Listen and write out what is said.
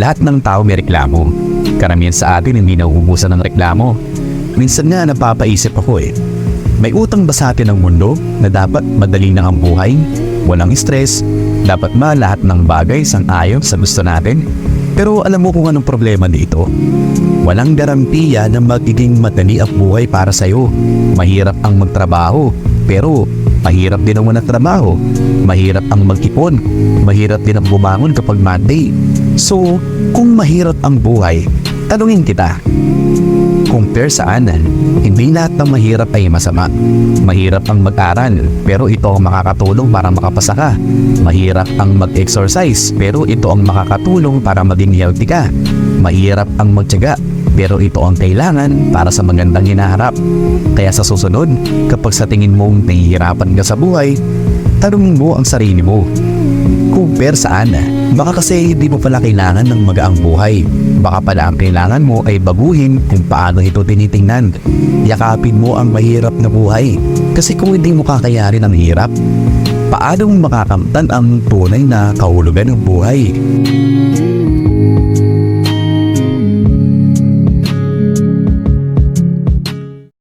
Lahat ng tao may reklamo. Karamihan sa atin hindi nauubusan ng reklamo. Minsan nga napapaisip ako may utang ba sa atin ang mundo na dapat madali na ang buhay? Walang stress, dapat ba lahat ng bagay sang-ayon sa gusto natin? Pero alam mo kung anong problema dito? Walang garantiya na magiging madali ang buhay para sa'yo. Mahirap ang magtrabaho, pero mahirap din ang walang trabaho. Mahirap ang mag-ipon, mahirap din ang bumangon kapag Monday. So, kung mahirap ang buhay, tanungin kita, compare saan? Hindi lahat ng mahirap ay masama. Mahirap ang mag-aral, pero ito ang makakatulong para makapasa ka. Mahirap ang mag-exercise, pero ito ang makakatulong para maging healthy ka. Mahirap ang magtiyaga, pero ito ang kailangan para sa magandang hinaharap. Kaya sa susunod, kapag sa tingin mong nahihirapan ka sa buhay, tanungin mo ang sarili mo, compare saan? Baka kasi hindi mo pala kailangan ng magaang buhay. Baka pala ang kailangan mo ay baguhin kung paano ito tinitingnan. Yakapin mo ang mahirap na buhay. Kasi kung hindi mo kakayarin ang hirap, paano mo makakamtan ang tunay na kahulugan ng buhay?